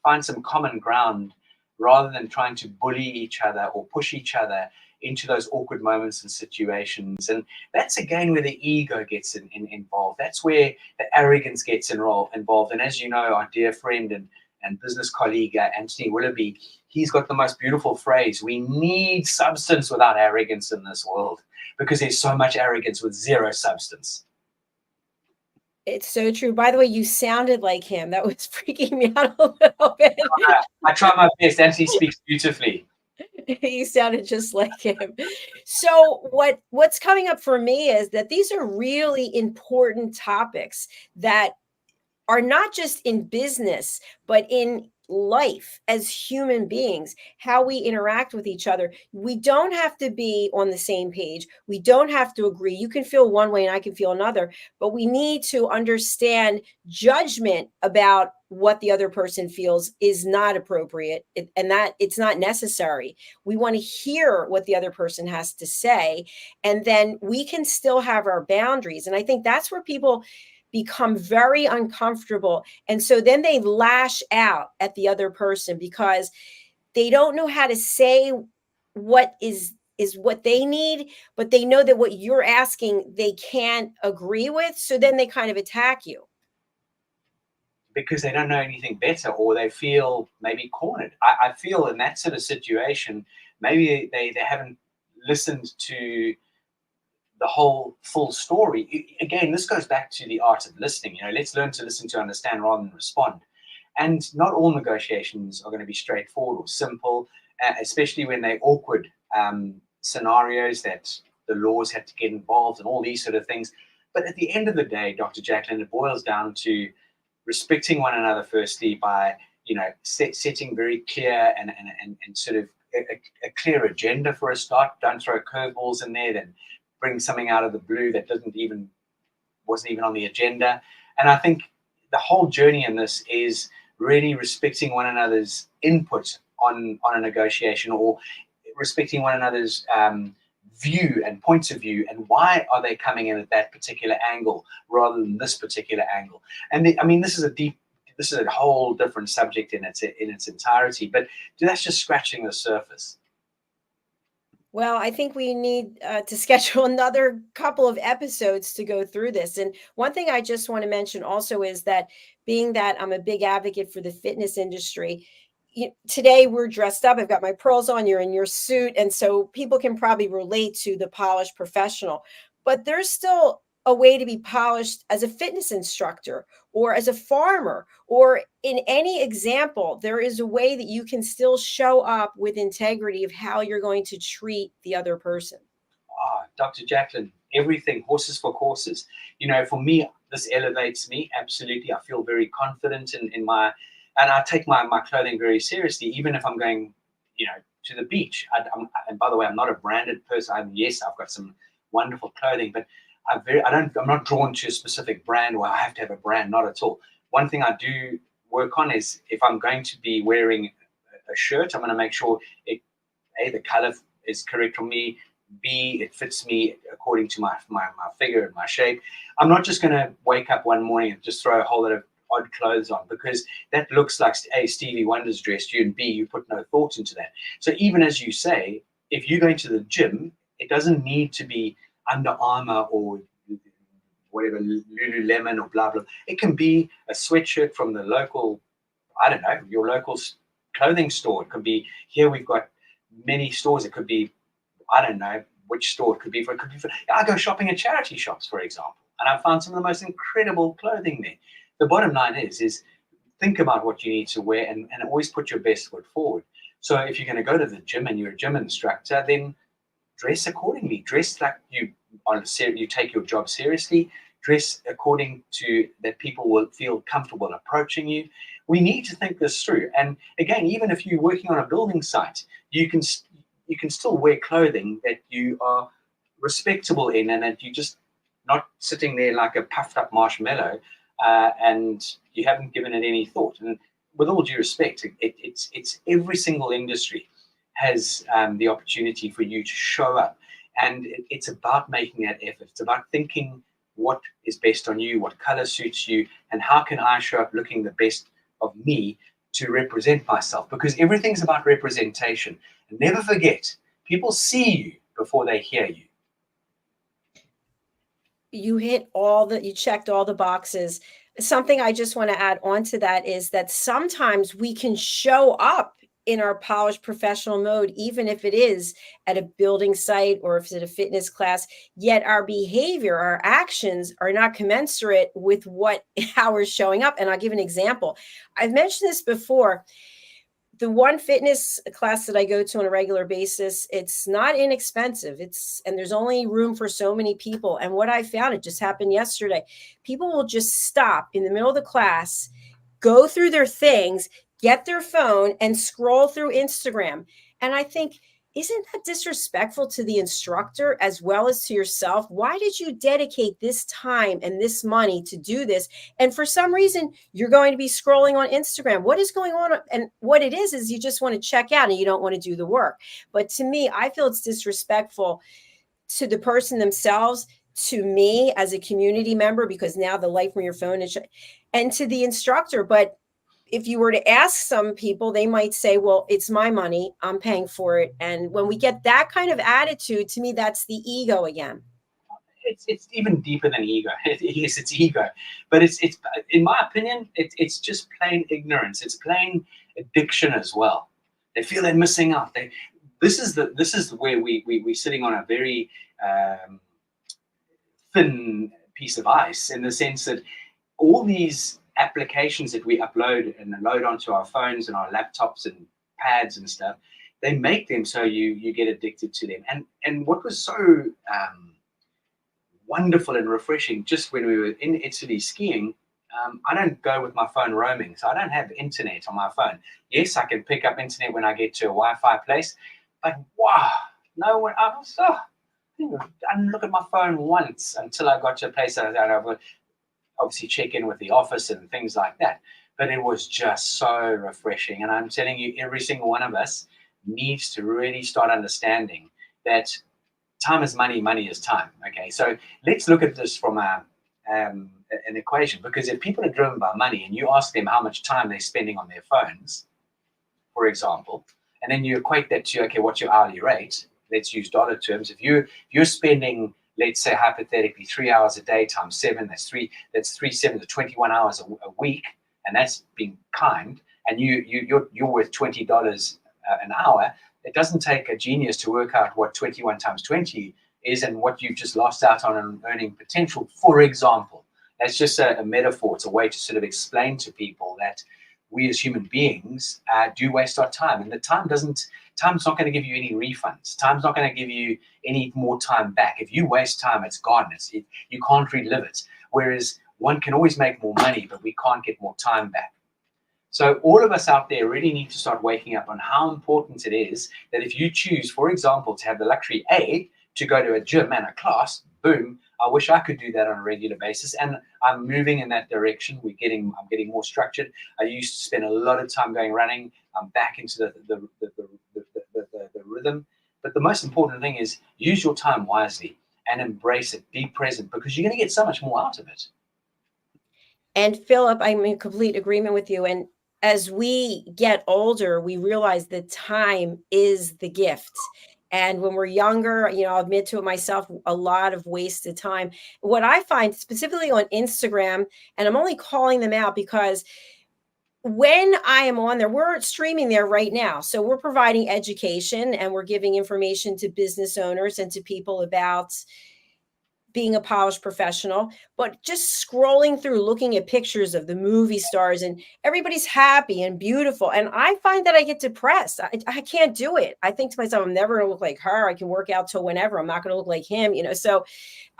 L: find some common ground rather than trying to bully each other or push each other into those awkward moments and situations? And that's again where the ego gets involved. That's where the arrogance gets involved. And as you know, our dear friend and business colleague Anthony Willoughby, he's got the most beautiful phrase: we need substance without arrogance in this world, because there's so much arrogance with zero substance.
B: It's so true. By the way, you sounded like him. That was freaking me out a little bit.
L: I try my best. Anthony speaks beautifully.
B: You sounded just like him. So what's coming up for me is that these are really important topics that are not just in business, but in life as human beings, how we interact with each other. We don't have to be on the same page. We don't have to agree. You can feel one way and I can feel another, but we need to understand judgment about what the other person feels is not appropriate and that it's not necessary. We want to hear what the other person has to say, and then we can still have our boundaries. And I think that's where people become very uncomfortable. And so then they lash out at the other person because they don't know how to say what is what they need, but they know that what you're asking they can't agree with. So then they kind of attack you.
L: Because they don't know anything better, or they feel maybe cornered. I feel in that sort of situation, maybe they haven't listened to the whole full story. Again, this goes back to the art of listening. Let's learn to listen to understand rather than respond. And not all negotiations are going to be straightforward or simple, especially when they're awkward scenarios that the laws have to get involved and all these sort of things. But at the end of the day, Dr. JACALYN, it boils down to respecting one another firstly by setting very clear and sort of a clear agenda for a start. Don't throw curveballs in there, then bring something out of the blue that wasn't even on the agenda. And I think the whole journey in this is really respecting one another's input on a negotiation, or respecting one another's view and points of view, and why are they coming in at that particular angle rather than this particular angle. And this is a whole different subject in its entirety, but that's just scratching the surface.
B: Well, I think we need to schedule another couple of episodes to go through this. And one thing I just want to mention also is that, being that I'm a big advocate for the fitness industry, today we're dressed up. I've got my pearls on, you're in your suit. And so people can probably relate to the polished professional, but there's still a way to be polished as a fitness instructor or as a farmer, or in any example. There is a way that you can still show up with integrity of how you're going to treat the other person.
L: Dr. JACALYN, everything, horses for courses. For me, this elevates me. Absolutely. I feel very confident in my, and I take my clothing very seriously, even if I'm going, to the beach. And by the way, I'm not a branded person. Yes, I've got some wonderful clothing, but I'm not drawn to a specific brand, or I have to have a brand, not at all. One thing I do work on is, if I'm going to be wearing a shirt, I'm going to make sure A, the color is correct for me, B, it fits me according to my figure and my shape. I'm not just going to wake up one morning and just throw a whole lot of odd clothes on, because that looks like A, Stevie Wonder's dressed you, and B, you put no thought into that. So even as you say, if you're going to the gym, it doesn't need to be Under Armour or whatever, Lululemon or blah, blah. It can be a sweatshirt from the local, your local clothing store. It could be, here we've got many stores. It could be, I don't know which store it could be for. I go shopping at charity shops, for example, and I found some of the most incredible clothing there. The bottom line is think about what you need to wear, and always put your best foot forward. So if you're going to go to the gym and you're a gym instructor, then dress accordingly. Dress like you take your job seriously. Dress according to that people will feel comfortable approaching you. We need to think this through. And again, even if you're working on a building site, you can still wear clothing that you are respectable in, and that you just not sitting there like a puffed up marshmallow, and you haven't given it any thought. And with all due respect, it's every single industry has the opportunity for you to show up, and it's about making that effort. It's about thinking what is best on you, what color suits you, and how can I show up looking the best of me to represent myself, because everything's about representation. And never forget, people see you before they hear you.
B: You checked all the boxes. Something I just want to add on to that is that sometimes we can show up in our polished professional mode, even if it is at a building site or if it's at a fitness class, yet our behavior, our actions are not commensurate with how we're showing up. And I'll give an example. I've mentioned this before. The one fitness class that I go to on a regular basis, it's not inexpensive. And there's only room for so many people. And what I found, it just happened yesterday, people will just stop in the middle of the class, go through their things, get their phone and scroll through Instagram. And I think, isn't that disrespectful to the instructor as well as to yourself? Why did you dedicate this time and this money to do this? And for some reason, you're going to be scrolling on Instagram. What is going on? And what it is you just want to check out and you don't want to do the work. But to me, I feel it's disrespectful to the person themselves, to me as a community member, because now the light from your phone is, and to the instructor. But if you were to ask some people, they might say, well, it's my money, I'm paying for it. And when we get that kind of attitude, to me, that's the ego again.
L: It's even deeper than ego. Yes, it's ego, but it's in my opinion, it's just plain ignorance. It's plain addiction as well. They feel they're missing out. This is where we're sitting on a very thin piece of ice, in the sense that all these applications that we upload and load onto our phones and our laptops and pads and stuff, they make them so you get addicted to them. And what was so wonderful and refreshing, just when we were in Italy skiing, I don't go with my phone roaming, so I don't have internet on my phone. Yes, I can pick up internet when I get to a Wi-Fi place, but wow, no one. I didn't look at my phone once until I got to a place that I would obviously check in with the office and things like that. But it was just so refreshing, and I'm telling you, every single one of us needs to really start understanding that time is money, money is time. Okay, so let's look at this from an equation, because if people are driven by money and you ask them how much time they're spending on their phones, for example, and then you equate that to, okay, what's your hourly rate? Let's use dollar terms. If you're spending, let's say hypothetically, 3 hours a day times 7, that's 7 to 21 hours a week, and that's being kind, and you're worth $20 an hour. It doesn't take a genius to work out what 21 times 20 is and what you've just lost out on an earning potential, for example. That's just a metaphor. It's a way to sort of explain to people that we as human beings do waste our time, and the time's not going to give you any refunds. Time's not going to give you any more time back. If you waste time, it's gone. You can't relive it. Whereas one can always make more money, but we can't get more time back. So all of us out there really need to start waking up on how important it is that if you choose, for example, to have the luxury, A, to go to a gym and a class, boom, I wish I could do that on a regular basis, and I'm moving in that direction. I'm getting more structured. I used to spend a lot of time going running. I'm back into the rhythm. But the most important thing is use your time wisely and embrace it. Be present, because you're going to get so much more out of it.
B: And Philip, I'm in complete agreement with you. And as we get older, we realize that time is the gift. And when we're younger, I'll admit to it myself, a lot of wasted time. What I find specifically on Instagram, and I'm only calling them out because when I am on there, we're streaming there right now. So we're providing education and we're giving information to business owners and to people about being a polished professional, but just scrolling through, looking at pictures of the movie stars and everybody's happy and beautiful. And I find that I get depressed. I can't do it. I think to myself, I'm never going to look like her. I can work out till whenever. I'm not going to look like him, So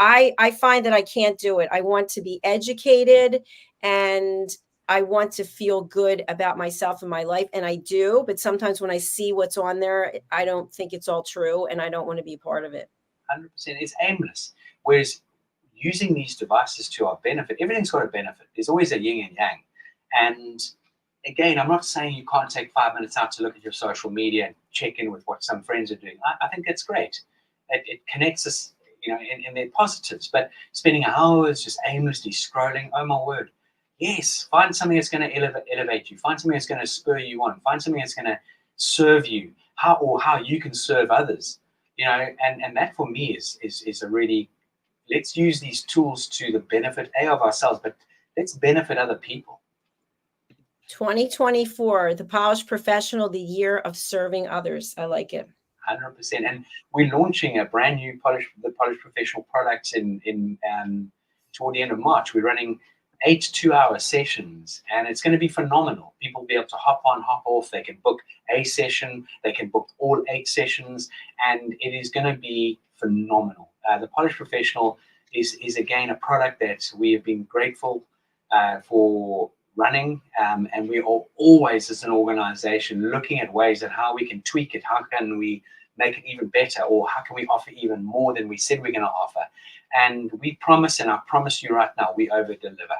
B: I find that I can't do it. I want to be educated and I want to feel good about myself and my life. And I do, but sometimes when I see what's on there, I don't think it's all true and I don't want to be part of it.
L: 100%. It's aimless. Whereas using these devices to our benefit, everything's got a benefit. There's always a yin and yang. And again, I'm not saying you can't take 5 minutes out to look at your social media and check in with what some friends are doing. I think that's great. It connects us, in their positives. But spending hours just aimlessly scrolling, oh my word. Yes, find something that's going to elevate you. Find something that's going to spur you on. Find something that's going to serve you, how you can serve others. And that for me is a really, let's use these tools to the benefit of ourselves, but let's benefit other people.
B: 2024, the Polished Professional, the year of serving others. I like it.
L: 100%. And we're launching a brand new Polished Professional products in toward the end of March. We're running 8 2-hour sessions, and it's going to be phenomenal. People will be able to hop on, hop off. They can book a session. They can book all 8 sessions, and it is going to be phenomenal. The Polished Professional is again a product that we have been grateful for running, and we are always, as an organization, looking at ways at how we can tweak it. How can we make it even better, or how can we offer even more than we said we're going to offer? And we promise, and I promise you right now, we over deliver.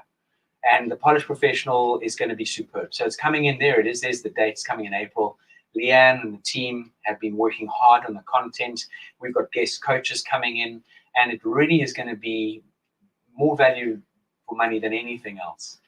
L: And the Polished Professional is going to be superb. So it's coming in. There it is. There's the date. It's coming in April. Leanne and the team have been working hard on the content. We've got guest coaches coming in, and it really is going to be more value for money than anything else.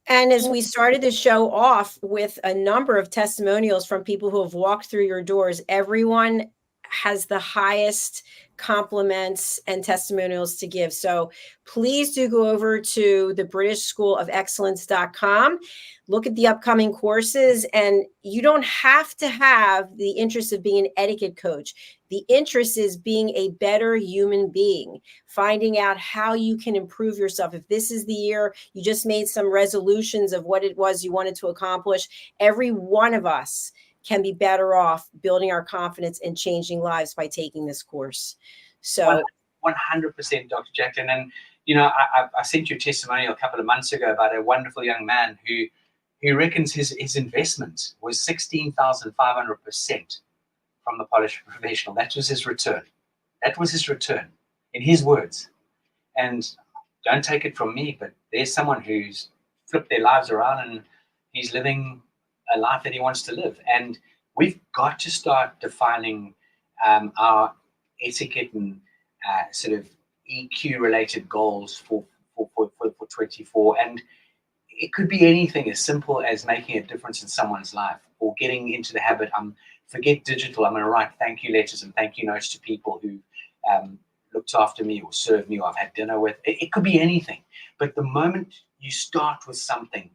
B: And as we started the show off with a number of testimonials from people who have walked through your doors, everyone has the highest compliments and testimonials to give. So please do go over to the BritishSchoolOfExcellence.com. Look at the upcoming courses, and you don't have to have the interest of being an etiquette coach. The interest is being a better human being, finding out how you can improve yourself. If this is the year you just made some resolutions of what it was you wanted to accomplish, every one of us can be better off building our confidence and changing lives by taking this course. So
L: 100%, Dr. Jacqueline. And, you know, I sent you a testimonial a couple of months ago about a wonderful young man who reckons his investment was 16,500% from the Polished Professional. That was his return. That was his return, in his words. And don't take it from me, but there's someone who's flipped their lives around and he's living a life that he wants to live. And we've got to start defining our etiquette and sort of EQ related goals for 24. And it could be anything as simple as making a difference in someone's life, or getting into the habit. Forget digital. I'm going to write thank you letters and thank you notes to people who looked after me or served me or I've had dinner with. It could be anything. But the moment you start with something,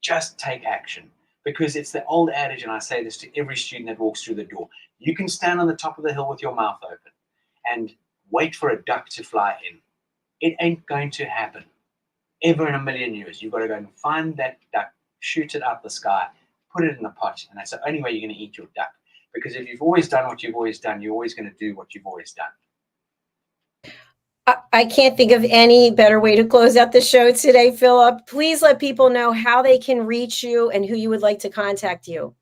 L: just take action. Because it's the old adage, and I say this to every student that walks through the door: you can stand on the top of the hill with your mouth open and wait for a duck to fly in. It ain't going to happen ever in a million years. You've got to go and find that duck, shoot it out the sky, put it in the pot, and that's the only way you're going to eat your duck. Because if you've always done what you've always done, you're always going to do what you've always done.
B: I can't think of any better way to close out the show today, Philip. Please let people know how they can reach you and who you would like to contact you.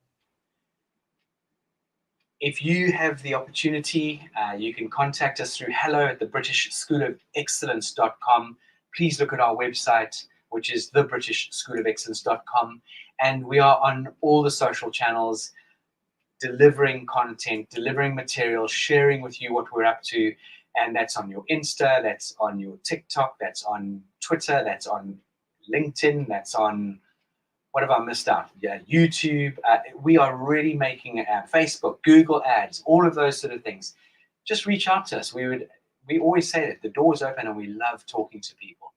L: If you have the opportunity, you can contact us through hello@thebritishschoolofexcellence.com. Please look at our website, which is thebritishschoolofexcellence.com. And we are on all the social channels, delivering content, delivering material, sharing with you what we're up to. And that's on your Insta, that's on your TikTok, that's on Twitter, that's on LinkedIn, that's on, what have I missed out? Yeah, YouTube. We are really making Facebook, Google ads, all of those sort of things. Just reach out to us. We always say that the door's open and we love talking to people.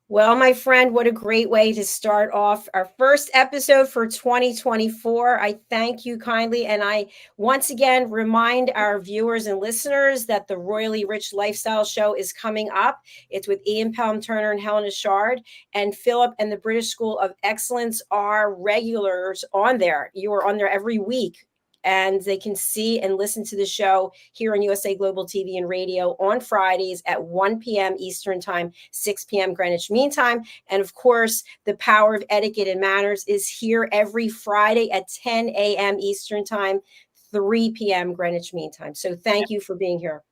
B: Well, my friend, what a great way to start off our first episode for 2024. I thank you kindly. And I once again remind our viewers and listeners that the Royally Rich Lifestyle Show is coming up. It's with Ian Palm-Turner and Helena Shard. And Philip and the British School of Excellence are regulars on there. You are on there every week. And they can see and listen to the show here on USA Global TV and Radio on Fridays at 1 p.m. Eastern Time, 6 p.m. Greenwich Mean Time. And of course, the Power of Etiquette and Manners is here every Friday at 10 a.m. Eastern Time, 3 p.m. Greenwich Mean Time. So thank you for being here.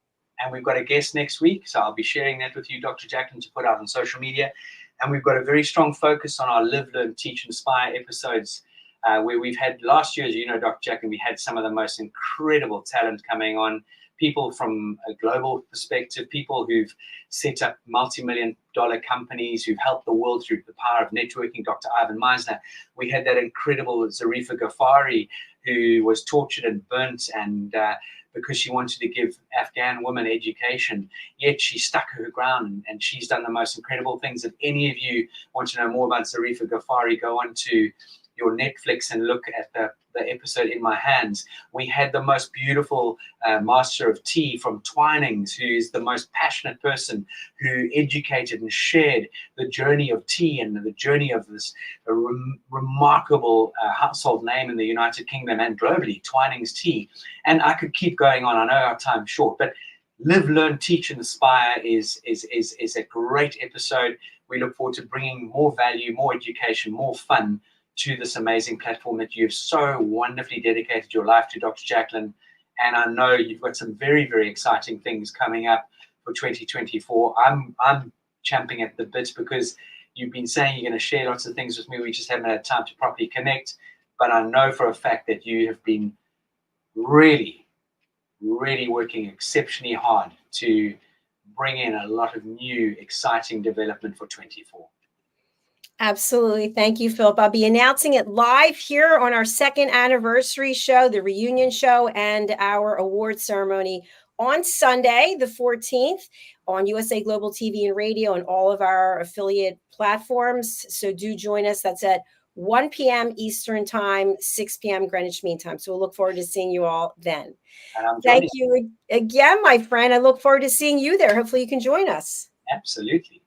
L: And we've got a guest next week, so I'll be sharing that with you, Dr. Jacqueline, to put out on social media. And we've got a very strong focus on our Live, Learn, Teach, Inspire episodes, where we've had last year, as you know, Dr. Jacqueline, we had some of the most incredible talent coming on, people from a global perspective, people who've set up multi-million-dollar companies, who've helped the world through the power of networking, Dr. Ivan Meisner. We had that incredible Zarifa Ghaffari, who was tortured and burnt and because she wanted to give Afghan women education, yet she stuck her ground and she's done the most incredible things. If any of you want to know more about Zarifa Ghaffari, go on to your Netflix and look at the episode In My Hands. We had the most beautiful master of tea from Twinings, who is the most passionate person who educated and shared the journey of tea and the journey of this remarkable household name in the United Kingdom and globally, Twinings Tea. And I could keep going on. I know our time's short, but Live, Learn, Teach, and Inspire is a great episode. We look forward to bringing more value, more education, more fun to this amazing platform that you've so wonderfully dedicated your life to, Dr. JACALYN. And I know you've got some very, very exciting things coming up for 2024. I'm champing at the bit because you've been saying you're going to share lots of things with me. We just haven't had time to properly connect. But I know for a fact that you have been really, really working exceptionally hard to bring in a lot of new, exciting development for 24.
B: Absolutely. Thank you, Philip. I'll be announcing it live here on our second anniversary show, the reunion show, and our award ceremony on Sunday, the 14th, on USA Global TV and Radio and all of our affiliate platforms. So do join us. That's at 1 p.m. Eastern Time, 6 p.m. Greenwich Mean Time. So we'll look forward to seeing you all then. Thank you again, my friend. I look forward to seeing you there. Hopefully you can join us.
L: Absolutely.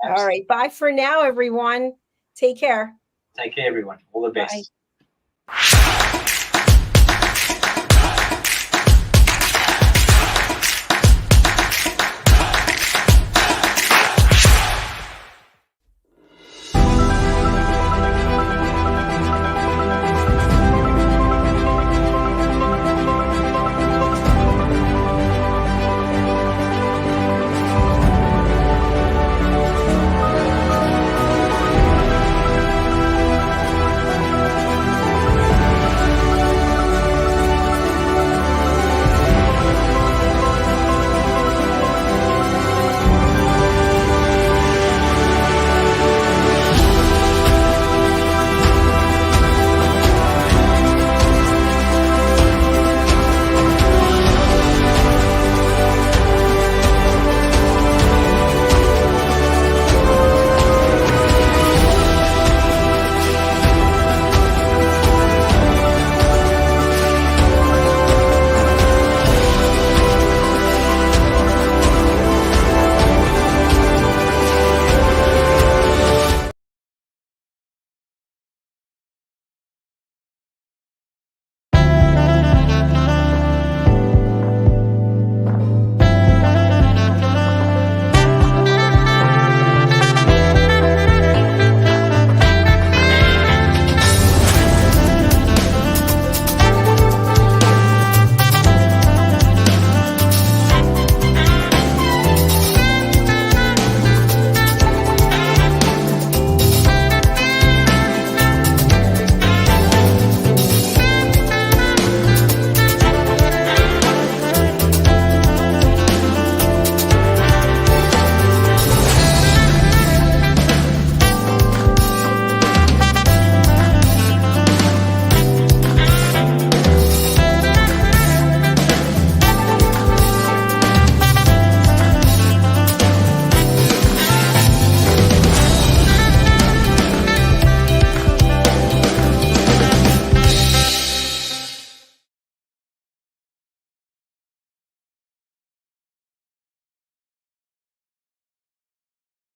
B: All right. Bye for now, everyone. Take care.
L: Take care, everyone. All the best.
B: Bye.